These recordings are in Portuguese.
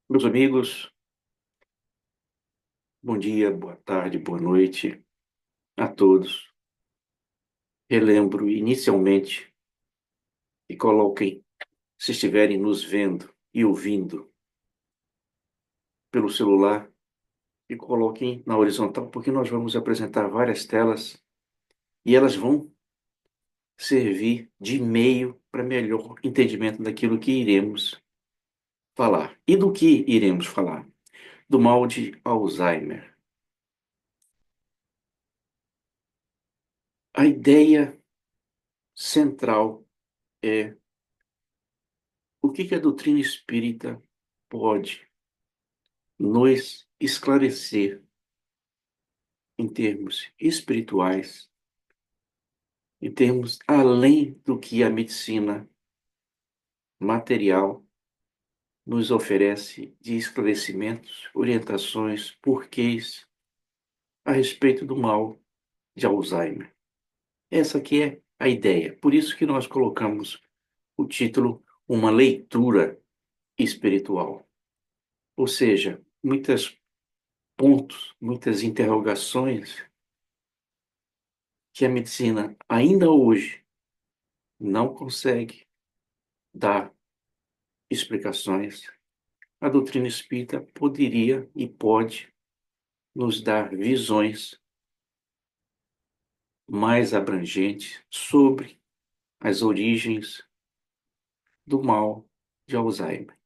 Meus amigos, bom dia, boa tarde, boa noite a todos. Relembro inicialmente e coloquem, se estiverem nos vendo e ouvindo pelo celular, e coloquem na horizontal, porque nós vamos apresentar várias telas e elas vão servir de meio para melhor entendimento daquilo que iremos falar. E do que iremos falar? Do mal de Alzheimer. A ideia central é o que a doutrina espírita pode nos esclarecer em termos espirituais, em termos além do que a medicina material nos oferece de esclarecimentos, orientações, porquês a respeito do mal de Alzheimer. Essa aqui é a ideia. Por isso que nós colocamos o título Uma Leitura Espiritual. Ou seja, muitos pontos, muitas interrogações que a medicina ainda hoje não consegue dar explicações, a doutrina espírita poderia e pode nos dar visões mais abrangentes sobre as origens do mal de Alzheimer.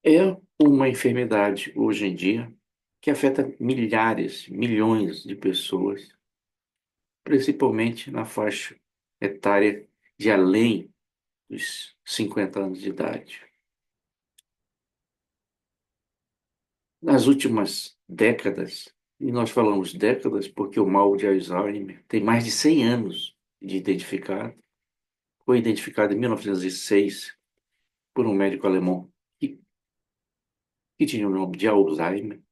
É uma enfermidade hoje em dia que afeta milhares, milhões de pessoas, principalmente na faixa etária de além dos 50 anos de idade. Nas últimas décadas, e nós falamos décadas porque o mal de Alzheimer tem mais de 100 anos de identificado, foi identificado em 1906 por um médico alemão que tinha o nome de Alzheimer.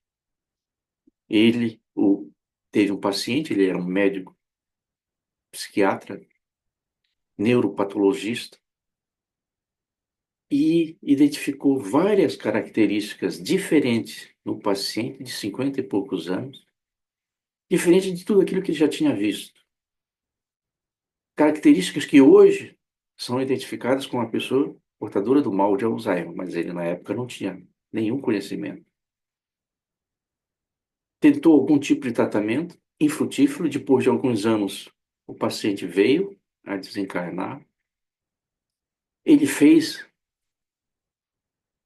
Teve um paciente, ele era um médico psiquiatra, neuropatologista, e identificou várias características diferentes no paciente de 50 e poucos anos, diferente de tudo aquilo que ele já tinha visto. Características que hoje são identificadas com uma pessoa portadora do mal de Alzheimer, mas ele na época não tinha nenhum conhecimento. Tentou algum tipo de tratamento infrutífero, depois de alguns anos o paciente veio a desencarnar. Ele fez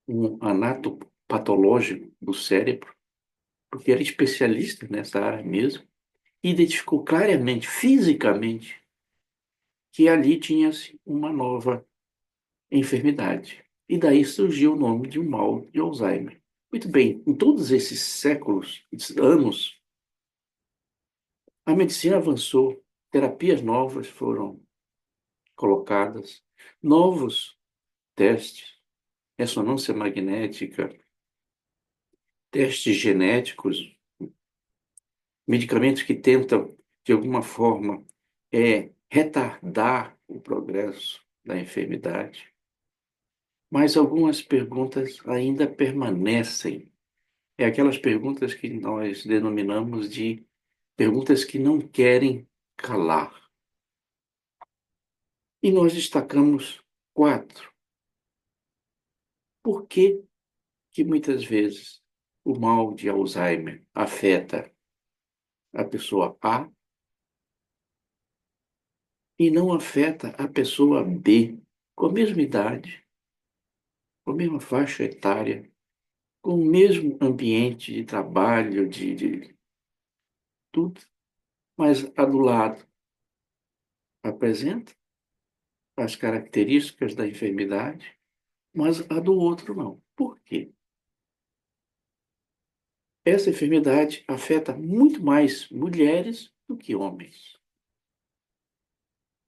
um anatopatológico do cérebro, porque era especialista nessa área mesmo, e identificou claramente, fisicamente, que ali tinha-se uma nova enfermidade. E daí surgiu o nome de um mal de Alzheimer. Muito bem, em todos esses séculos, anos, a medicina avançou, terapias novas foram colocadas, novos testes, ressonância magnética, testes genéticos, medicamentos que tentam, de alguma forma, retardar o progresso da enfermidade. Mas algumas perguntas ainda permanecem. É aquelas perguntas que nós denominamos de perguntas que não querem calar. E nós destacamos quatro. Por que que muitas vezes o mal de Alzheimer afeta a pessoa A e não afeta a pessoa B, com a mesma idade, com a mesma faixa etária, com o mesmo ambiente de trabalho, de tudo, mas a do lado apresenta as características da enfermidade, mas a do outro não. Por quê? Essa enfermidade afeta muito mais mulheres do que homens.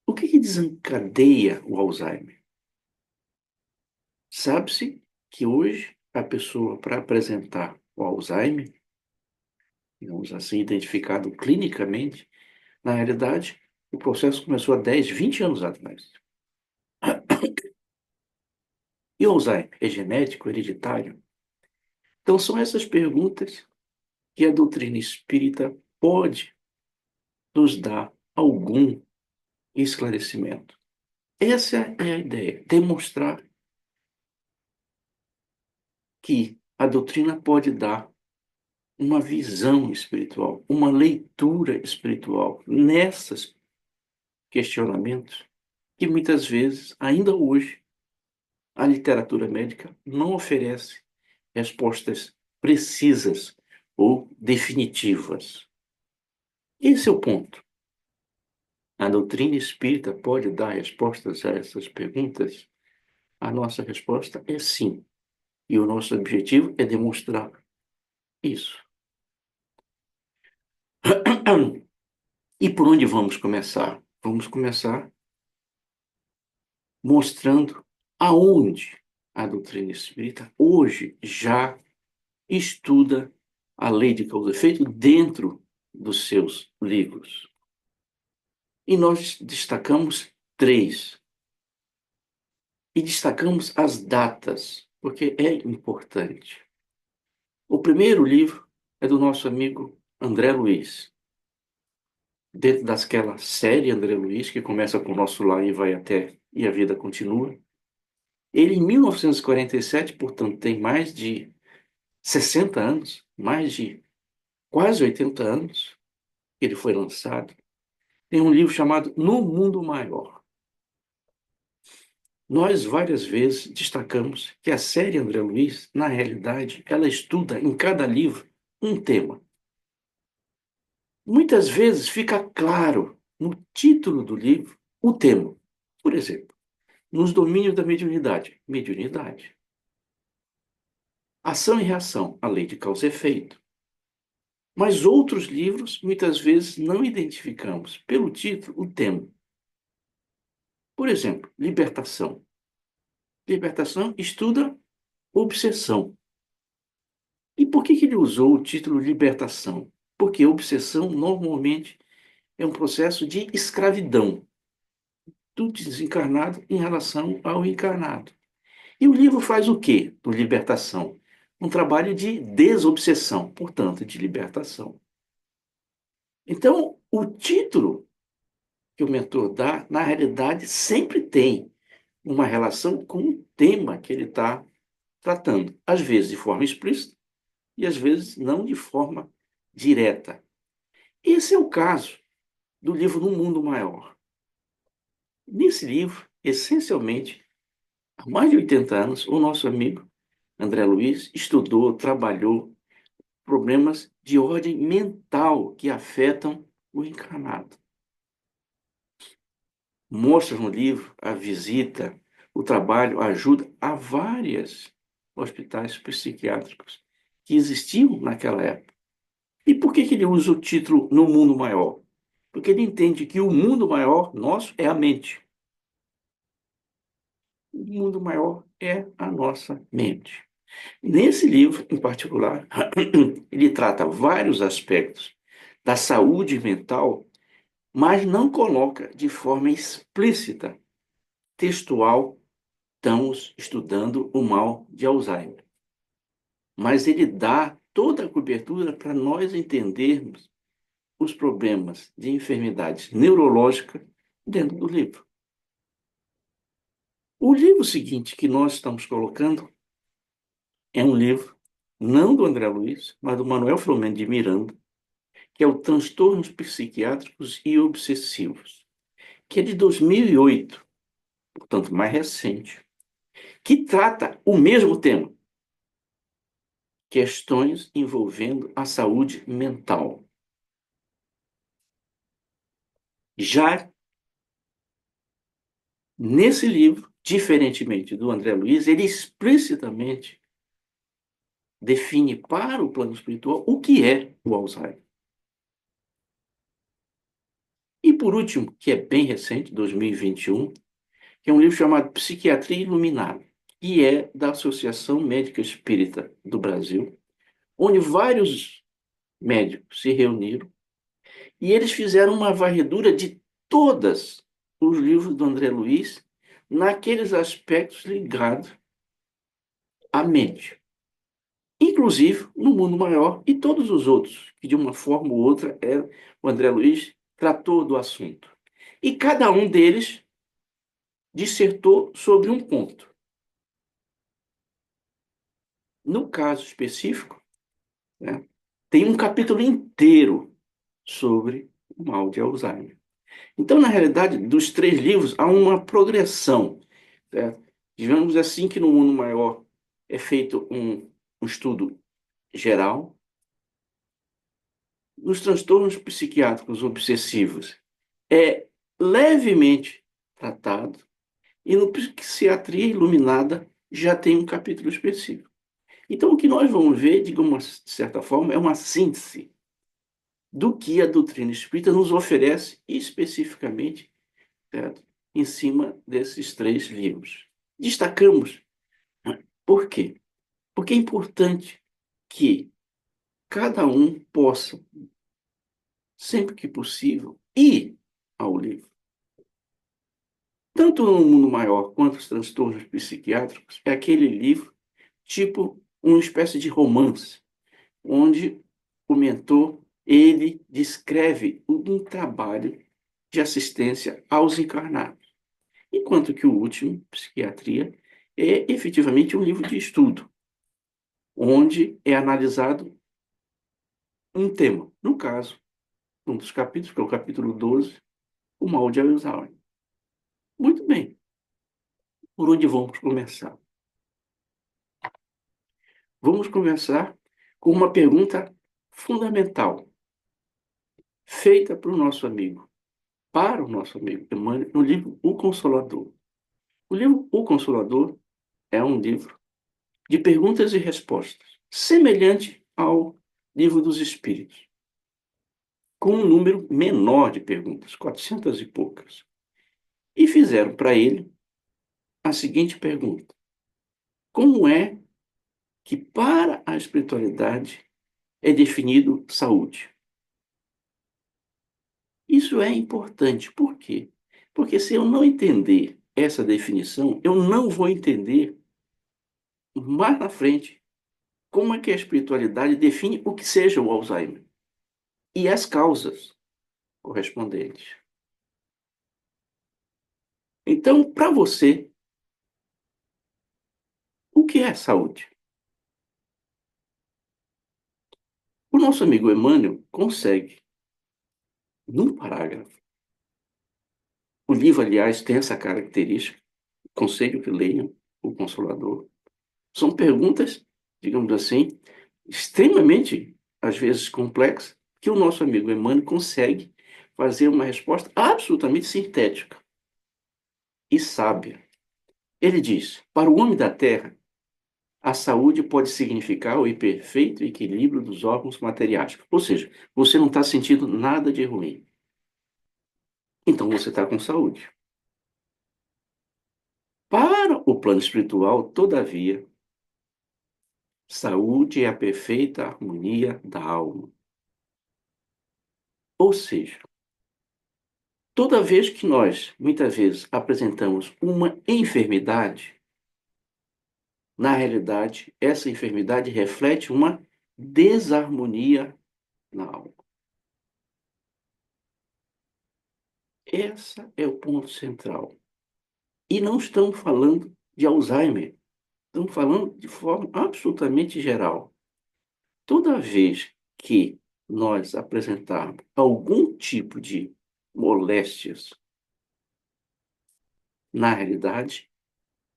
O que desencadeia o Alzheimer? Sabe-se que hoje a pessoa, para apresentar o Alzheimer, digamos assim, identificado clinicamente, na realidade, o processo começou há 10, 20 anos atrás. E o Alzheimer é genético, hereditário? Então, são essas perguntas que a doutrina espírita pode nos dar algum esclarecimento. Essa é a ideia, demonstrar que a doutrina pode dar uma visão espiritual, uma leitura espiritual nesses questionamentos que muitas vezes, ainda hoje, a literatura médica não oferece respostas precisas ou definitivas. Esse é o ponto. A doutrina espírita pode dar respostas a essas perguntas? A nossa resposta é sim. E o nosso objetivo é demonstrar isso. E por onde vamos começar? Vamos começar mostrando aonde a doutrina espírita hoje já estuda a lei de causa e efeito dentro dos seus livros. E nós destacamos três. E destacamos as datas, porque é importante. O primeiro livro é do nosso amigo André Luiz, dentro daquela série André Luiz, que começa com o Nosso Lar e vai até E a Vida Continua. Ele, em 1947, portanto, tem mais de 60 anos, mais de quase 80 anos, que ele foi lançado. Tem um livro chamado No Mundo Maior. Nós várias vezes destacamos que a série André Luiz, na realidade, ela estuda em cada livro um tema. Muitas vezes fica claro no título do livro o tema. Por exemplo, nos domínios da mediunidade, mediunidade. Ação e reação, a lei de causa e efeito. Mas outros livros, muitas vezes, não identificamos pelo título o tema. Por exemplo, libertação. Libertação estuda obsessão. E por que ele usou o título libertação? Porque obsessão normalmente é um processo de escravidão do desencarnado em relação ao encarnado. E o livro faz o quê do libertação? Um trabalho de desobsessão, portanto, de libertação. Então, o título que o mentor dá, na realidade, sempre tem uma relação com o tema que ele está tratando, às vezes de forma explícita e às vezes não de forma direta. Esse é o caso do livro No Mundo Maior. Nesse livro, essencialmente, há mais de 80 anos, o nosso amigo André Luiz estudou, trabalhou problemas de ordem mental que afetam o encarnado. Mostra no livro a visita, o trabalho, a ajuda a vários hospitais psiquiátricos que existiam naquela época. E por que ele usa o título No Mundo Maior? Porque ele entende que o mundo maior nosso é a mente. O mundo maior é a nossa mente. Nesse livro, em particular, ele trata vários aspectos da saúde mental, mas não coloca de forma explícita, textual, estamos estudando o mal de Alzheimer. Mas ele dá toda a cobertura para nós entendermos os problemas de enfermidades neurológicas dentro do livro. O livro seguinte que nós estamos colocando é um livro, não do André Luiz, mas do Manuel Filomeno de Miranda, que é o Transtornos Psiquiátricos e Obsessivos, que é de 2008, portanto, mais recente, que trata o mesmo tema, questões envolvendo a saúde mental. Já nesse livro, diferentemente do André Luiz, ele explicitamente define para o plano espiritual o que é o Alzheimer. E por último, que é bem recente, 2021, que é um livro chamado Psiquiatria Iluminada, que é da Associação Médica Espírita do Brasil, onde vários médicos se reuniram e eles fizeram uma varredura de todos os livros do André Luiz naqueles aspectos ligados a mente. Inclusive no mundo maior e todos os outros, que de uma forma ou outra o André Luiz tratou do assunto. E cada um deles dissertou sobre um ponto. No caso específico, né, tem um capítulo inteiro sobre o mal de Alzheimer. Então, na realidade, dos três livros, há uma progressão. Certo? Digamos assim que no mundo maior é feito um estudo geral. Nos transtornos psiquiátricos obsessivos é levemente tratado. E no Psiquiatria Iluminada já tem um capítulo específico. Então, o que nós vamos ver, digamos, de certa forma, é uma síntese do que a doutrina espírita nos oferece especificamente, certo? Em cima desses três livros. Destacamos. Por quê? Porque é importante que cada um possa, sempre que possível, ir ao livro. Tanto no mundo maior quanto os transtornos psiquiátricos, é aquele livro tipo uma espécie de romance, onde o mentor ele descreve um trabalho de assistência aos encarnados, enquanto que o último, Psiquiatria, é efetivamente um livro de estudo, onde é analisado um tema. No caso, um dos capítulos, que é o capítulo 12, o mal de Alzheimer. Muito bem, por onde vamos começar? Vamos começar com uma pergunta fundamental, feita para o nosso amigo Emmanuel, no livro O Consolador. O livro O Consolador é um livro de perguntas e respostas, semelhante ao Livro dos Espíritos, com um número menor de perguntas, 400 e poucas. E fizeram para ele a seguinte pergunta: como é que para a espiritualidade é definido saúde? Isso é importante. Por quê? Porque se eu não entender essa definição, eu não vou entender mais na frente como é que a espiritualidade define o que seja o Alzheimer e as causas correspondentes. Então, para você, o que é saúde? O nosso amigo Emmanuel consegue, num parágrafo, o livro, aliás, tem essa característica, aconselho que leiam O Consolador. São perguntas, digamos assim, extremamente, às vezes, complexas, que o nosso amigo Emmanuel consegue fazer uma resposta absolutamente sintética e sábia. Ele diz: para o homem da Terra, a saúde pode significar o perfeito equilíbrio dos órgãos materiais. Ou seja, você não está sentindo nada de ruim. Então você está com saúde. Para o plano espiritual, todavia, saúde é a perfeita harmonia da alma. Ou seja, toda vez que nós, muitas vezes, apresentamos uma enfermidade, na realidade, essa enfermidade reflete uma desarmonia na alma. Esse é o ponto central. E não estamos falando de Alzheimer, estamos falando de forma absolutamente geral. Toda vez que nós apresentarmos algum tipo de moléstias, na realidade,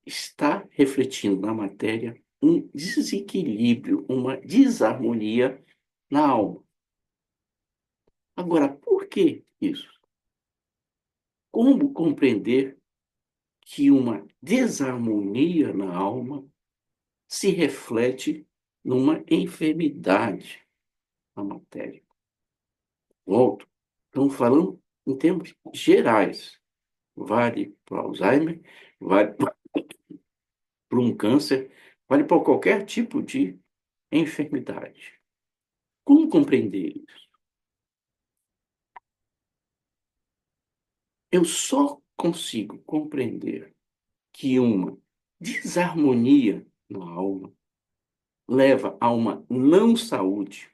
está refletindo na matéria um desequilíbrio, uma desarmonia na alma. Agora, por que isso? Como compreender que uma desarmonia na alma se reflete numa enfermidade na matéria? Volto. Estamos falando em termos gerais. Vale para o Alzheimer, vale para um câncer, vale para qualquer tipo de enfermidade. Como compreender isso? Eu só consigo compreender que uma desarmonia na alma, leva a uma não saúde,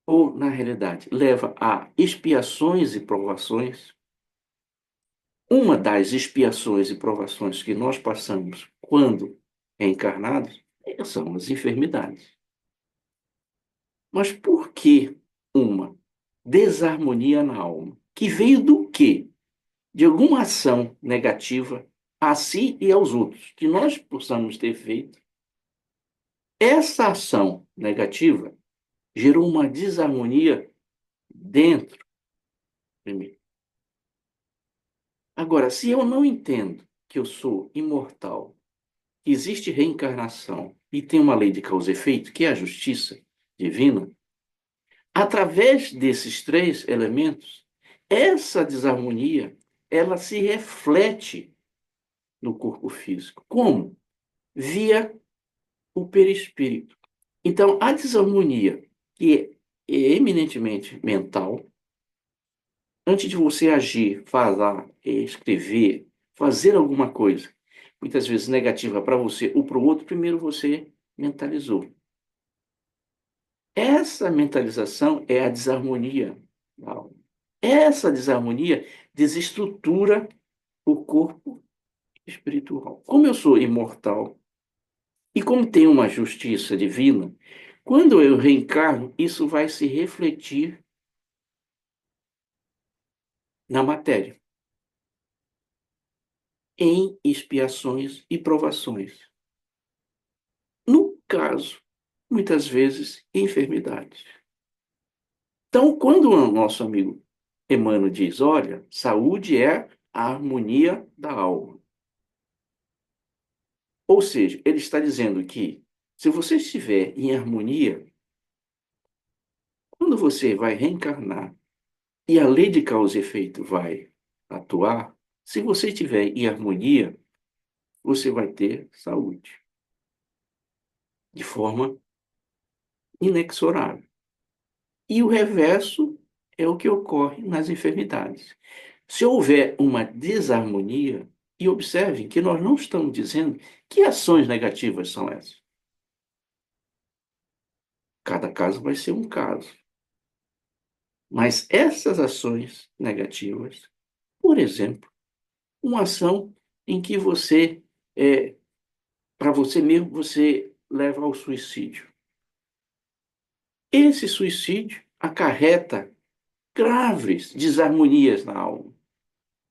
ou, na realidade, leva a expiações e provações. Uma das expiações e provações que nós passamos quando encarnados são as enfermidades. Mas por que uma desarmonia na alma? Que veio do quê? De alguma ação negativa a si e aos outros, que nós possamos ter feito. Essa ação negativa gerou uma desarmonia dentro de mim. Agora, se eu não entendo que eu sou imortal, que existe reencarnação e tem uma lei de causa e efeito, que é a justiça divina, através desses três elementos, essa desarmonia, ela se reflete no corpo físico. Como? Via o perispírito. Então, a desarmonia, que é eminentemente mental, antes de você agir, falar, escrever, fazer alguma coisa, muitas vezes negativa para você ou para o outro, primeiro você mentalizou. Essa mentalização é a desarmonia da alma. Essa desarmonia desestrutura o corpo espiritual. Como eu sou imortal e como tenho uma justiça divina, quando eu reencarno, isso vai se refletir na matéria, em expiações e provações. No caso, muitas vezes, enfermidades. Então, quando o nosso amigo Emmanuel diz, olha, saúde é a harmonia da alma. Ou seja, ele está dizendo que se você estiver em harmonia, quando você vai reencarnar e a lei de causa e efeito vai atuar, se você estiver em harmonia, você vai ter saúde de forma inexorável. E o reverso é o que ocorre nas enfermidades. Se houver uma desarmonia, e observem que nós não estamos dizendo que ações negativas são essas. Cada caso vai ser um caso. Mas essas ações negativas, por exemplo, uma ação em que você, para você mesmo, você leva ao suicídio. Esse suicídio acarreta graves desarmonias na alma,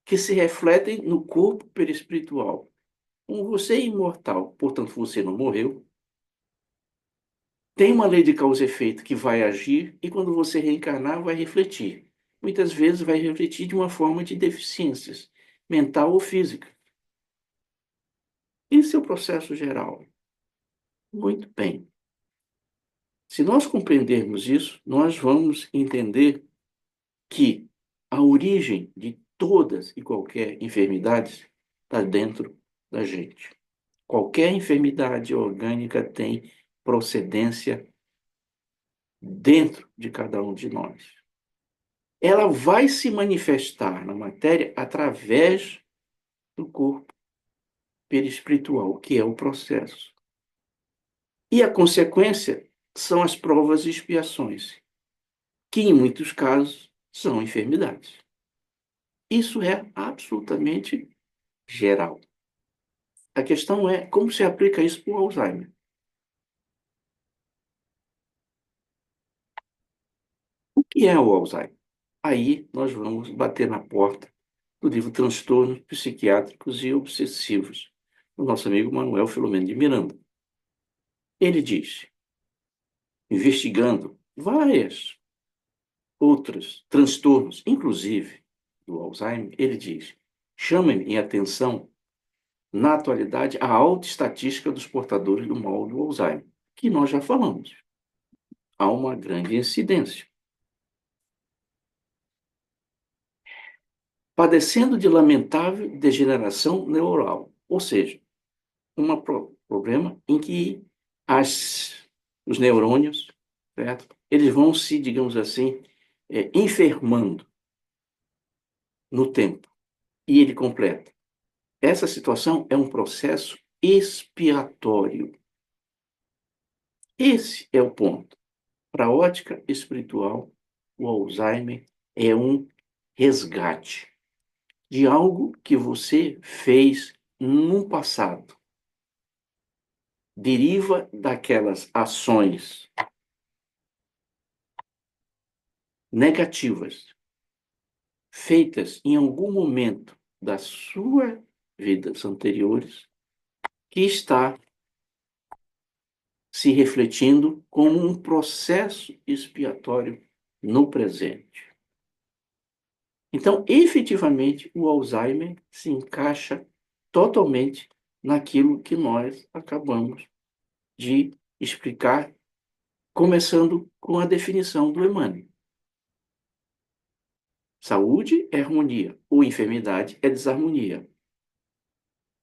que se refletem no corpo perispiritual. Como você é imortal, portanto você não morreu, tem uma lei de causa e efeito que vai agir e quando você reencarnar vai refletir. Muitas vezes vai refletir de uma forma de deficiências mental ou física. Esse é o processo geral. Muito bem. Se nós compreendermos isso, nós vamos entender que a origem de todas e qualquer enfermidade está dentro da gente. Qualquer enfermidade orgânica tem procedência dentro de cada um de nós. Ela vai se manifestar na matéria através do corpo perispiritual, que é o processo. E a consequência são as provas e expiações, que em muitos casos são enfermidades. Isso é absolutamente geral. A questão é como se aplica isso para o Alzheimer. O que é o Alzheimer? Aí nós vamos bater na porta do livro Transtornos Psiquiátricos e Obsessivos, do nosso amigo Manuel Filomeno de Miranda. Ele diz, investigando várias outros transtornos, inclusive do Alzheimer, ele diz, chama-me a atenção, na atualidade, a alta estatística dos portadores do mal do Alzheimer, que nós já falamos. Há uma grande incidência. Padecendo de lamentável degeneração neural, ou seja, um problema em que os neurônios, certo? Eles vão se, digamos assim, enfermando no tempo. E ele completa. Essa situação é um processo expiatório. Esse é o ponto. Para a ótica espiritual, o Alzheimer é um resgate de algo que você fez no passado. Deriva daquelas ações negativas feitas em algum momento da sua vidas anteriores que está se refletindo como um processo expiatório no presente. Então, efetivamente, o Alzheimer se encaixa totalmente naquilo que nós acabamos de explicar, começando com a definição do Emmanuel. Saúde é harmonia, ou enfermidade é desarmonia.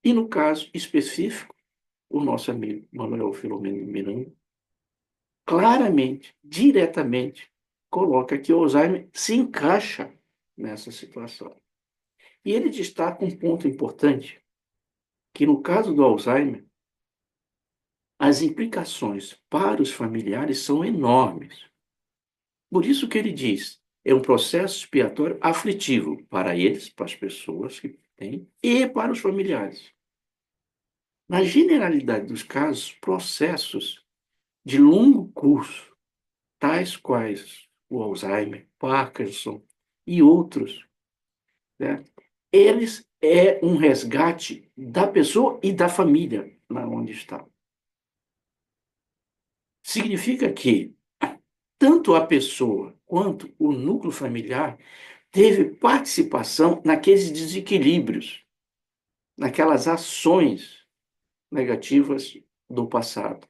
E no caso específico, o nosso amigo Manuel Filomeno Miranda, claramente, diretamente, coloca que o Alzheimer se encaixa nessa situação. E ele destaca um ponto importante, que no caso do Alzheimer, as implicações para os familiares são enormes. Por isso que ele diz, é um processo expiatório aflitivo para eles, para as pessoas que têm, e para os familiares. Na generalidade dos casos, processos de longo curso, tais quais o Alzheimer, Parkinson e outros, né? Eles é um resgate da pessoa e da família na onde está. Significa que tanto a pessoa quanto o núcleo familiar teve participação naqueles desequilíbrios, naquelas ações negativas do passado,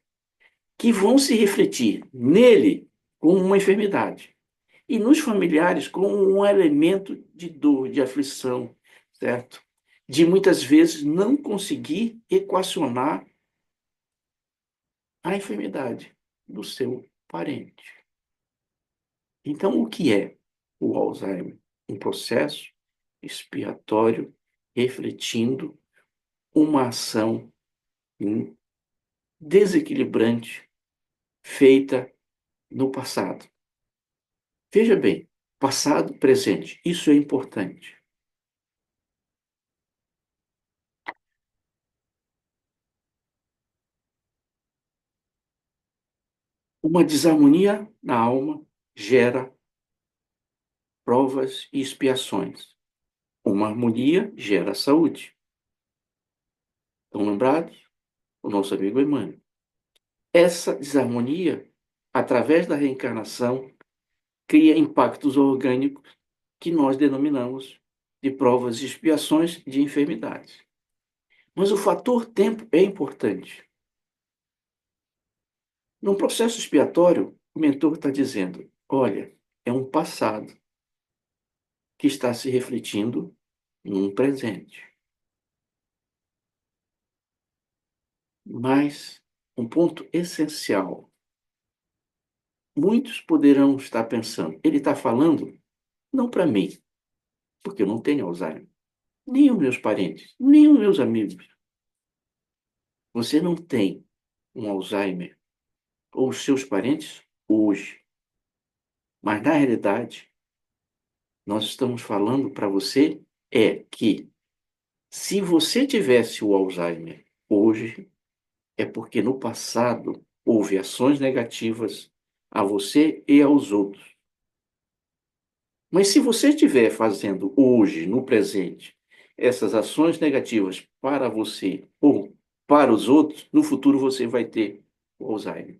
que vão se refletir nele como uma enfermidade e nos familiares como um elemento de dor, de aflição, certo? De muitas vezes não conseguir equacionar a enfermidade do seu parente. Então, o que é o Alzheimer? Um processo expiatório refletindo uma ação desequilibrante feita no passado. Veja bem, passado, presente, isso é importante. Uma desarmonia na alma gera provas e expiações. Uma harmonia gera saúde. Estão lembrados? O nosso amigo Emmanuel. Essa desarmonia, através da reencarnação, cria impactos orgânicos que nós denominamos de provas e expiações de enfermidades. Mas o fator tempo é importante. Num processo expiatório, o mentor está dizendo: olha, é um passado que está se refletindo num presente. Mas um ponto essencial: muitos poderão estar pensando, ele está falando não para mim, porque eu não tenho Alzheimer, nem os meus parentes, nem os meus amigos. Você não tem um Alzheimer ou os seus parentes hoje. Mas, na realidade, nós estamos falando para você é que se você tivesse o Alzheimer hoje, é porque no passado houve ações negativas a você e aos outros. Mas se você estiver fazendo hoje, no presente, essas ações negativas para você ou para os outros, no futuro você vai ter o Alzheimer.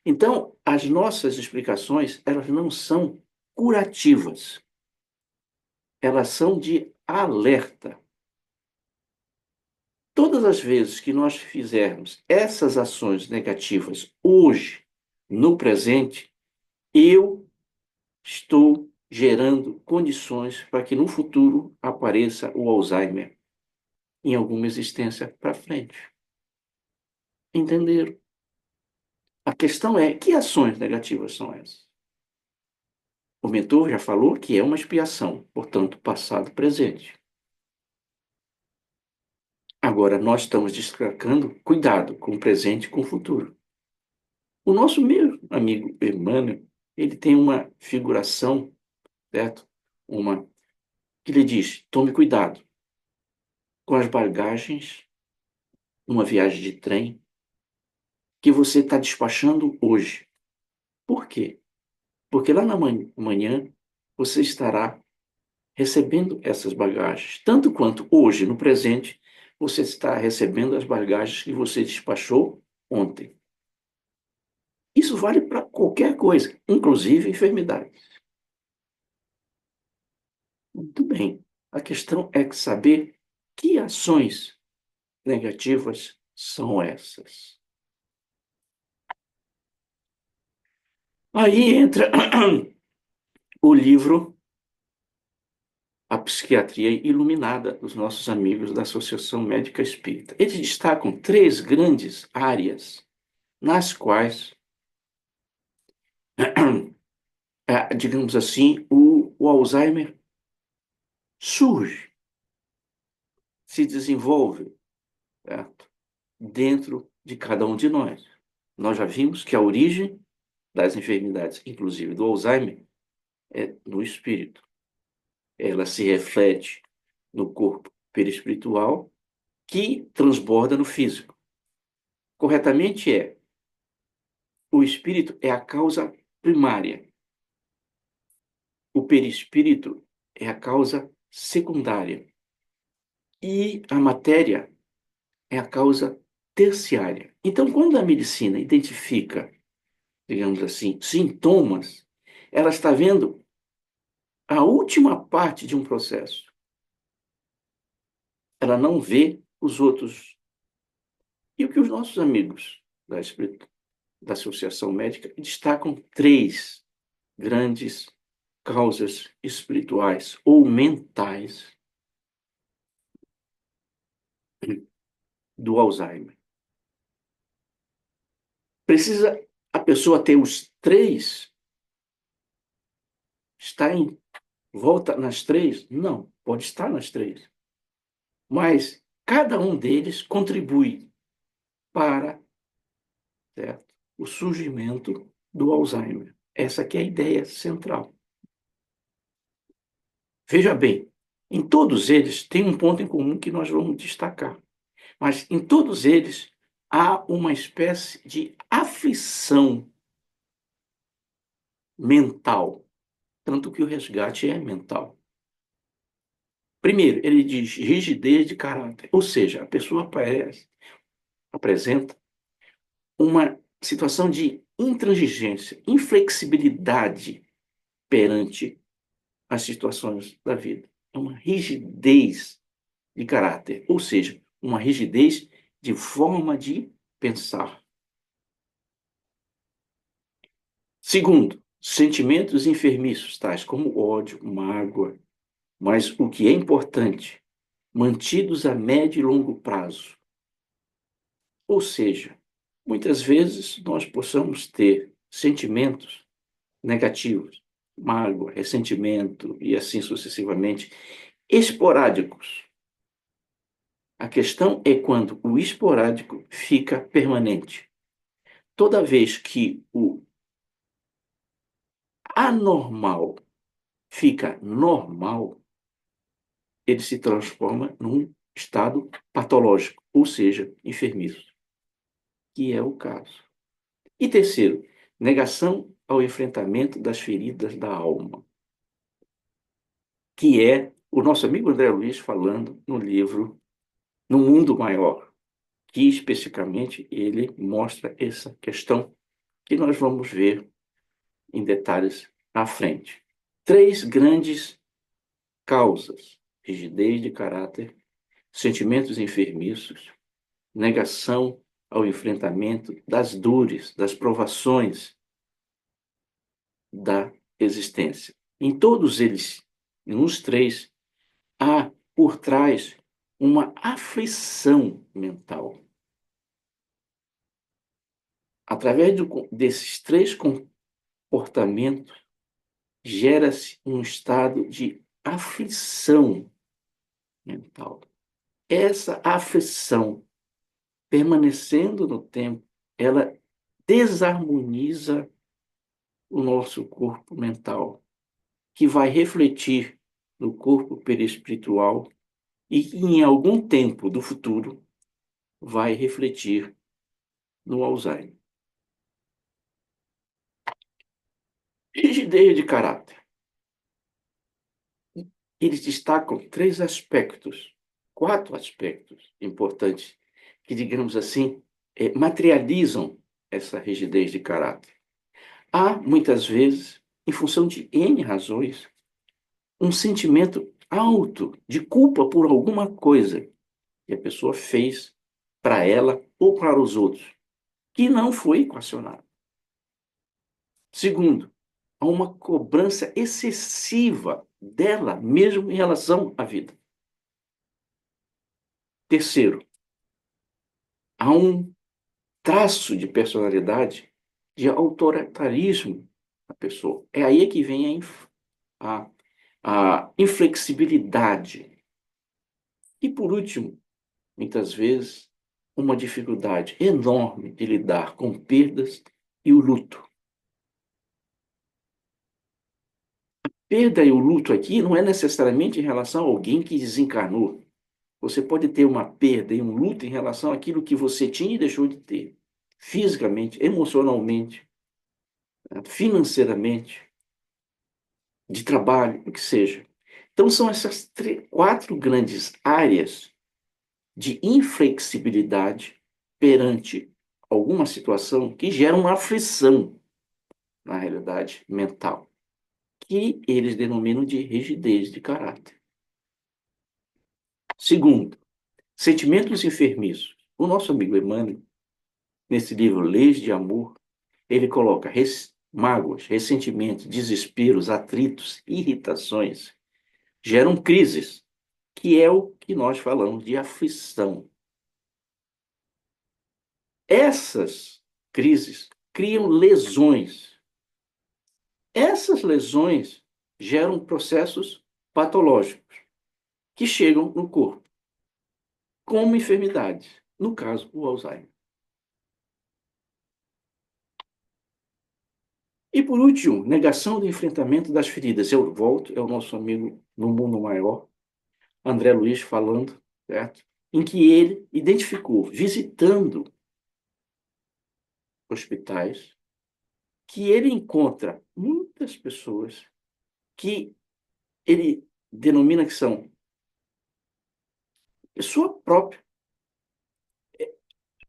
Então, as nossas explicações, elas não são curativas, elas são de alerta. Todas as vezes que nós fizermos essas ações negativas hoje, no presente, eu estou gerando condições para que no futuro apareça o Alzheimer em alguma existência para frente. Entenderam? A questão é, que ações negativas são essas? O mentor já falou que é uma expiação, portanto, passado presente. Agora, nós estamos destacando cuidado com o presente e com o futuro. O nosso meu amigo Emmanuel, ele tem uma figuração, certo? Uma que lhe diz: tome cuidado com as bagagens numa viagem de trem que você está despachando hoje. Por quê? Porque lá na manhã você estará recebendo essas bagagens, tanto quanto hoje, no presente, você está recebendo as bagagens que você despachou ontem. Isso vale para qualquer coisa, inclusive enfermidades. Muito bem. A questão é saber que ações negativas são essas. Aí entra o livro A Psiquiatria Iluminada dos nossos amigos da Associação Médica Espírita. Eles destacam três grandes áreas nas quais, digamos assim, o Alzheimer surge, se desenvolve, certo? Dentro de cada um de nós. Nós já vimos que a origem das enfermidades, inclusive do Alzheimer, é no espírito. Ela se reflete no corpo perispiritual, que transborda no físico. Corretamente o espírito é a causa primária, o perispírito é a causa secundária e a matéria é a causa terciária. Então, quando a medicina identifica, digamos assim, sintomas, ela está vendo a última parte de um processo. Ela não vê os outros. E o que os nossos amigos da Associação Médica destacam três grandes causas espirituais ou mentais do Alzheimer. Precisa a pessoa ter os três? Está em volta nas três? Não, pode estar nas três. Mas cada um deles contribui para, certo, o surgimento do Alzheimer. Essa aqui é a ideia central. Veja bem, em todos eles tem um ponto em comum que nós vamos destacar. Mas em todos eles há uma espécie de aflição mental, tanto que o resgate é mental. Primeiro, ele diz rigidez de caráter, ou seja, a pessoa apresenta uma situação de intransigência, inflexibilidade perante as situações da vida. É uma rigidez de caráter, ou seja, uma rigidez de forma de pensar. Segundo, sentimentos enfermiços, tais como ódio, mágoa, mas o que é importante, mantidos a médio e longo prazo. Ou seja, muitas vezes nós possamos ter sentimentos negativos, mágoa, ressentimento e assim sucessivamente, esporádicos. A questão é quando o esporádico fica permanente. Toda vez que o anormal fica normal, ele se transforma num estado patológico, ou seja, enfermiço, que é o caso. E terceiro, negação ao enfrentamento das feridas da alma, que é o nosso amigo André Luiz falando no livro No Mundo Maior, que especificamente ele mostra essa questão que nós vamos ver em detalhes à frente. Três grandes causas: rigidez de caráter, sentimentos enfermiços, negação ao enfrentamento das dores, das provações da existência. Em todos eles, nos três, há por trás uma aflição mental. Através desses três comportamentos, gera-se um estado de aflição mental. Essa aflição, permanecendo no tempo, ela desarmoniza o nosso corpo mental, que vai refletir no corpo perispiritual e que em algum tempo do futuro vai refletir no Alzheimer. Rigidez de caráter. Eles destacam três aspectos, quatro aspectos importantes, que, digamos assim, materializam essa rigidez de caráter. Há, muitas vezes, em função de N razões, um sentimento alto de culpa por alguma coisa que a pessoa fez para ela ou para os outros, que não foi equacionado. Segundo, há uma cobrança excessiva dela mesmo em relação à vida. Terceiro, há um traço de personalidade de autoritarismo na pessoa. É aí que vem a, a inflexibilidade. E por último, muitas vezes, uma dificuldade enorme de lidar com perdas e o luto. Perda e o luto aqui não é necessariamente em relação a alguém que desencarnou. Você pode ter uma perda e um luto em relação àquilo que você tinha e deixou de ter, fisicamente, emocionalmente, financeiramente, de trabalho, o que seja. Então, são essas quatro grandes áreas de inflexibilidade perante alguma situação que gera uma aflição na realidade mental, que eles denominam de rigidez de caráter. Segundo, sentimentos enfermiços. O nosso amigo Emmanuel, nesse livro Leis de Amor, ele coloca mágoas, ressentimentos, desesperos, atritos, irritações, geram crises, que é o que nós falamos de aflição. Essas crises criam lesões. Essas lesões geram processos patológicos que chegam no corpo, como enfermidades, no caso, o Alzheimer. E por último, negação do enfrentamento das feridas. Eu volto, é o nosso amigo no mundo maior, André Luiz, falando, certo? Em que ele identificou, visitando hospitais, que ele encontra muitas pessoas que ele denomina que são pessoa própria,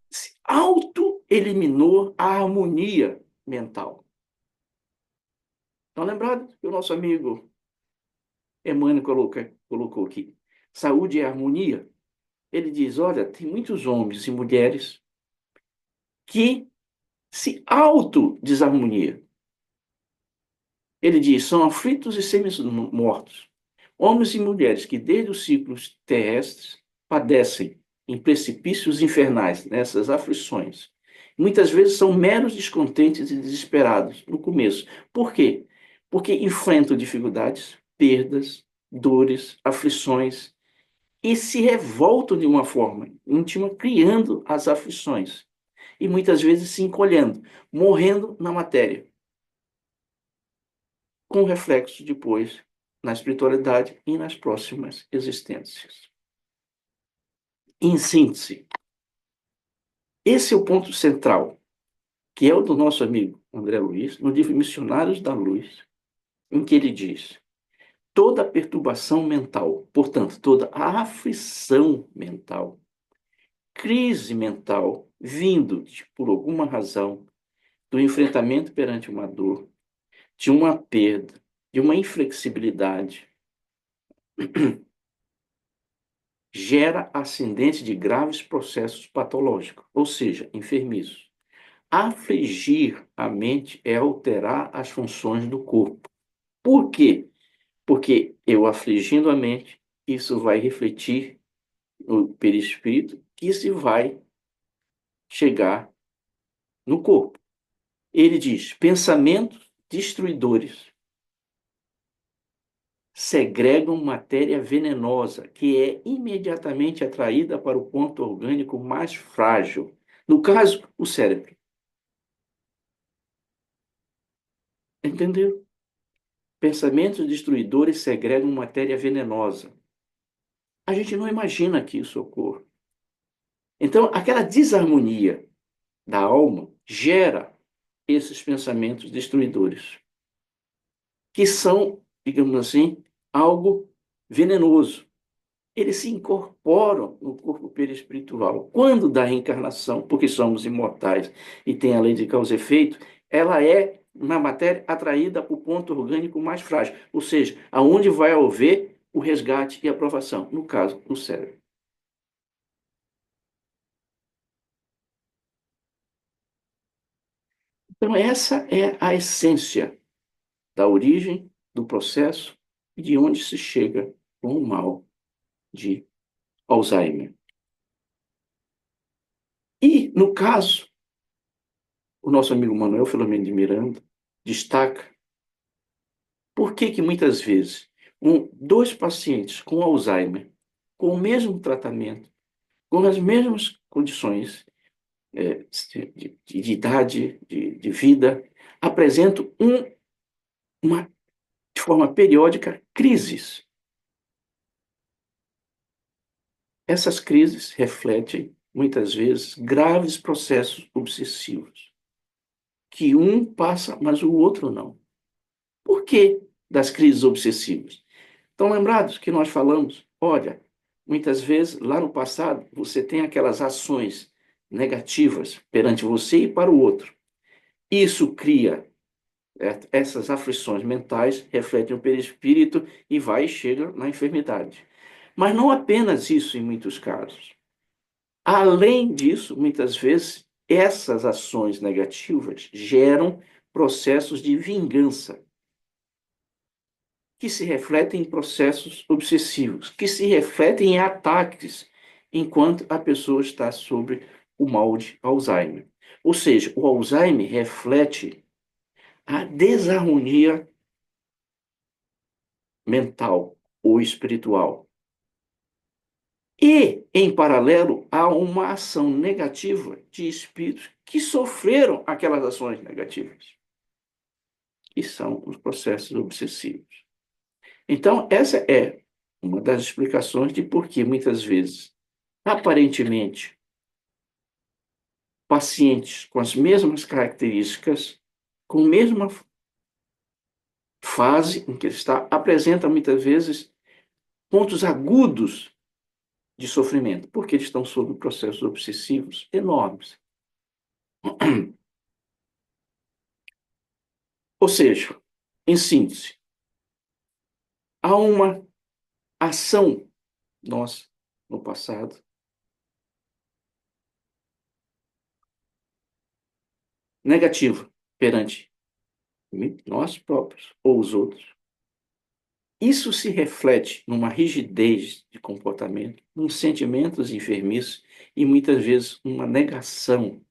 se auto-eliminou a harmonia mental. Estão lembrados que o nosso amigo Emmanuel colocou aqui? Saúde e harmonia. Ele diz, olha, tem muitos homens e mulheres que se auto-desarmonia. Ele diz, são aflitos e semi-mortos. Homens e mulheres que, desde os ciclos terrestres, padecem em precipícios infernais, nessas aflições. Muitas vezes são meros descontentes e desesperados no começo. Por quê? Porque enfrentam dificuldades, perdas, dores, aflições e se revoltam de uma forma íntima, criando as aflições. E muitas vezes se encolhendo, morrendo na matéria, com reflexo depois na espiritualidade e nas próximas existências. Em síntese, esse é o ponto central, que é o do nosso amigo André Luiz, no livro Missionários da Luz, em que ele diz: toda perturbação mental, portanto, toda a aflição mental, crise mental, vindo por alguma razão do enfrentamento perante uma dor, de uma perda, de uma inflexibilidade, gera ascendente de graves processos patológicos, ou seja, enfermizos. Afligir a mente é alterar as funções do corpo. Por quê? Porque eu afligindo a mente, isso vai refletir no perispírito, que se vai chegar no corpo. Ele diz: pensamentos destruidores. segregam matéria venenosa, que é imediatamente atraída para o ponto orgânico mais frágil. No caso, o cérebro. Entendeu? Pensamentos destruidores segregam matéria venenosa. A gente não imagina que isso ocorra. Então, aquela desarmonia da alma gera esses pensamentos destruidores, que são, digamos assim, algo venenoso. Eles se incorporam no corpo perispiritual. Quando da reencarnação, porque somos imortais e tem a lei de causa e efeito, ela é, na matéria, atraída para o ponto orgânico mais frágil, ou seja, aonde vai haver o resgate e aprovação, no caso, no cérebro. Então, essa é a essência da origem do processo e de onde se chega com o mal de Alzheimer. E, no caso, o nosso amigo Manuel Filomeno de Miranda destaca por que que muitas vezes dois pacientes com Alzheimer, com o mesmo tratamento, com as mesmas condições de idade, de vida, apresentam uma, de forma periódica crises. Essas crises refletem, muitas vezes, graves processos obsessivos, que um passa, mas o outro não. Por que das crises obsessivas? Estão lembrados que nós falamos? Olha, muitas vezes, lá no passado, você tem aquelas ações negativas perante você e para o outro. Isso cria essas aflições mentais, refletem o perispírito e vai e chega na enfermidade. Mas não apenas isso em muitos casos. Além disso, muitas vezes, essas ações negativas geram processos de vingança, que se refletem em processos obsessivos, que se refletem em ataques enquanto a pessoa está sobre o mal de Alzheimer. Ou seja, o Alzheimer reflete a desarmonia mental ou espiritual. E, em paralelo, há uma ação negativa de espíritos que sofreram aquelas ações negativas, que são os processos obsessivos. Então, essa é uma das explicações de por que muitas vezes, aparentemente, pacientes com as mesmas características, com a mesma fase em que ele está, apresentam muitas vezes pontos agudos de sofrimento, porque eles estão sob processos obsessivos enormes. Ou seja, em síntese, há uma ação nossa no passado negativa perante nós próprios ou os outros. Isso se reflete numa rigidez de comportamento, em sentimentos enfermiços e muitas vezes uma negação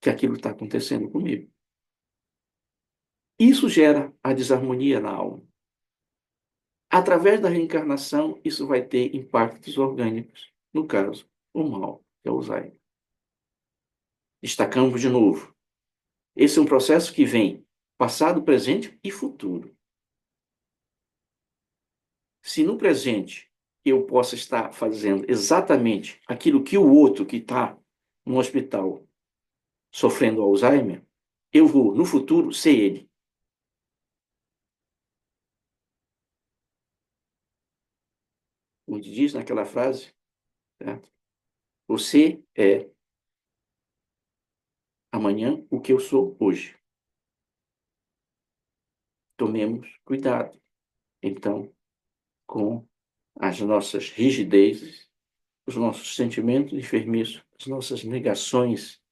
que aquilo está acontecendo comigo. Isso gera a desarmonia na alma. Através da reencarnação, isso vai ter impactos orgânicos, no caso, o mal de Alzheimer. Destacamos de novo. Esse é um processo que vem passado, presente e futuro. Se no presente eu possa estar fazendo exatamente aquilo que o outro que está no hospital sofrendo Alzheimer, eu vou, no futuro, ser ele. Como diz naquela frase, certo? Você é amanhã o que eu sou hoje. Tomemos cuidado, então, com as nossas rigidezes, os nossos sentimentos enfermiços, as nossas negações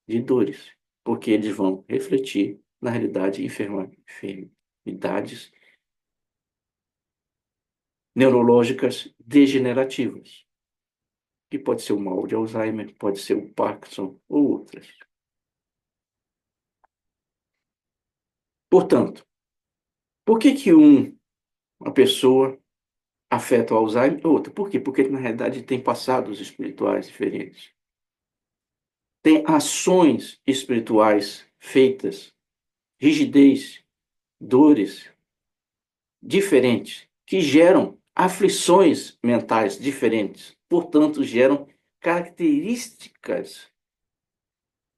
de dores, porque eles vão refletir, na realidade, enfermidades neurológicas degenerativas, que pode ser o mal de Alzheimer, pode ser o Parkinson ou outras. Portanto, por que que um uma pessoa afeta o Alzheimer, outra. Por quê? Porque, na realidade, tem passados espirituais diferentes. Tem ações espirituais feitas, rigidez, dores diferentes, que geram aflições mentais diferentes. Portanto, geram características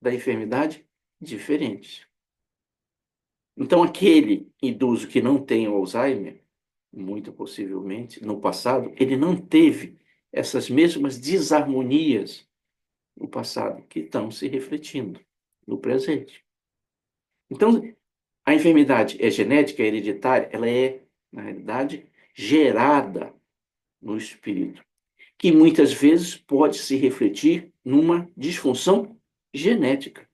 da enfermidade diferentes. Então, aquele idoso que não tem o Alzheimer, muito possivelmente, no passado, ele não teve essas mesmas desarmonias no passado que estão se refletindo no presente. Então, a enfermidade é genética, é hereditária, ela é, na realidade, gerada no espírito, que muitas vezes pode se refletir numa disfunção genética.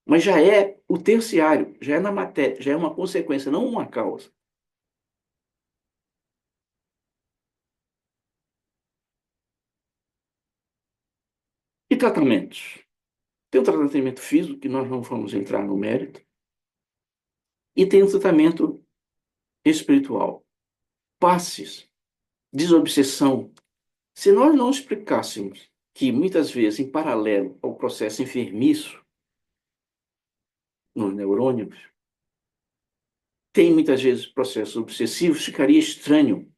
Mas já é o terciário, já é na matéria, já é uma consequência, não uma causa. E tratamentos? Tem o tratamento físico, que nós não vamos entrar no mérito, e tem o tratamento espiritual. Passes, desobsessão. Se nós não explicássemos que muitas vezes, em paralelo ao processo enfermiço nos neurônios, tem muitas vezes processos obsessivos, ficaria estranho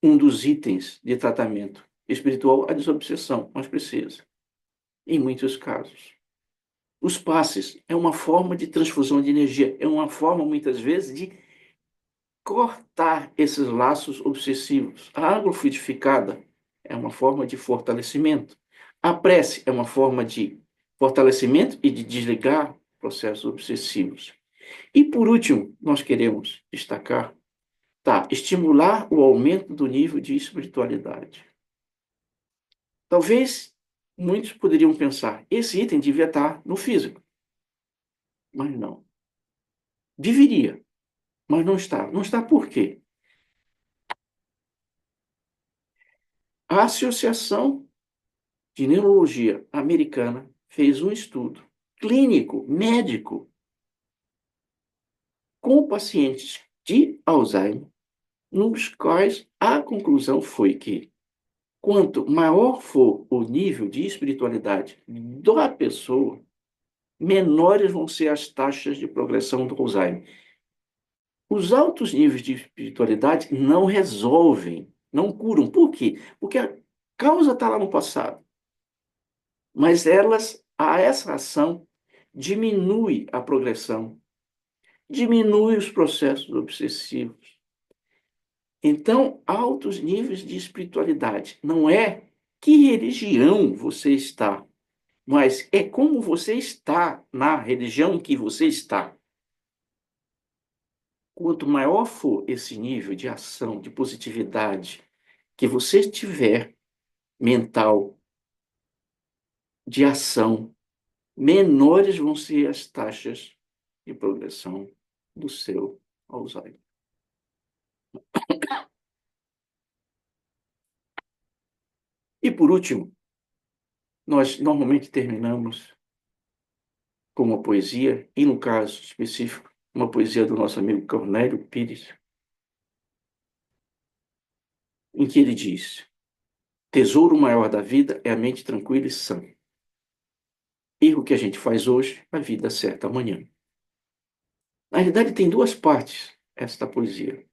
um dos itens de tratamento espiritual a desobsessão, mas precisa, em muitos casos. Os passes é uma forma de transfusão de energia, é uma forma, muitas vezes, de cortar esses laços obsessivos. A água fluidificada é uma forma de fortalecimento. A prece é uma forma de fortalecimento e de desligar processos obsessivos. E, por último, nós queremos destacar, tá, estimular o aumento do nível de espiritualidade. Talvez muitos poderiam pensar, esse item devia estar no físico, mas não. Deveria, mas não está. Não está por quê? A Associação de Neurologia Americana fez um estudo clínico, médico, com pacientes de Alzheimer, nos quais a conclusão foi que quanto maior for o nível de espiritualidade da pessoa, menores vão ser as taxas de progressão do Alzheimer. Os altos níveis de espiritualidade não resolvem, não curam. Por quê? Porque a causa está lá no passado. Mas essa ação diminui a progressão, diminui os processos obsessivos. Então, altos níveis de espiritualidade não é que religião você está, mas é como você está na religião em que você está. Quanto maior for esse nível de ação, de positividade que você tiver mental, de ação, menores vão ser as taxas de progressão do seu Alzheimer. E por último, nós normalmente terminamos com uma poesia, e no caso específico, uma poesia do nosso amigo Cornélio Pires, em que ele diz: tesouro maior da vida é a mente tranquila e sã. Erro que a gente faz hoje, a vida certa amanhã. Na realidade, tem duas partes esta poesia.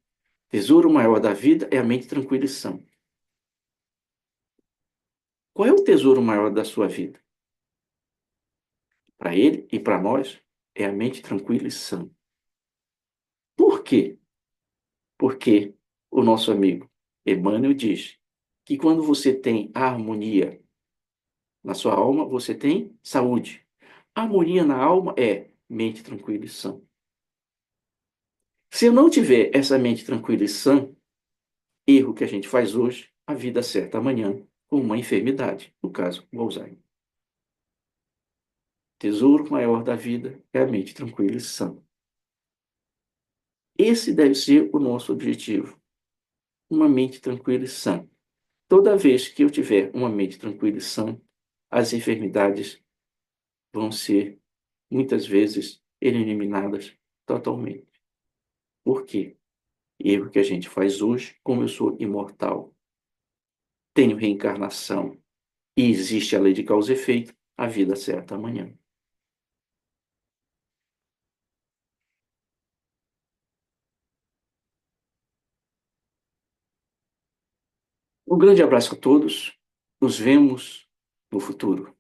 Tesouro maior da vida é a mente tranquila e sã. Qual é o tesouro maior da sua vida? Para ele e para nós, é a mente tranquila e sã. Por quê? Porque o nosso amigo Emmanuel diz que quando você tem a harmonia na sua alma, você tem saúde. A harmonia na alma é mente tranquila e sã. Se eu não tiver essa mente tranquila e sã, erro que a gente faz hoje, a vida certa amanhã, com uma enfermidade, no caso, o Alzheimer. Tesouro maior da vida é a mente tranquila e sã. Esse deve ser o nosso objetivo, uma mente tranquila e sã. Toda vez que eu tiver uma mente tranquila e sã, as enfermidades vão ser, muitas vezes, eliminadas totalmente. Por quê? Erro que a gente faz hoje, como eu sou imortal, tenho reencarnação e existe a lei de causa e efeito, a vida certa amanhã. Um grande abraço a todos. Nos vemos no futuro.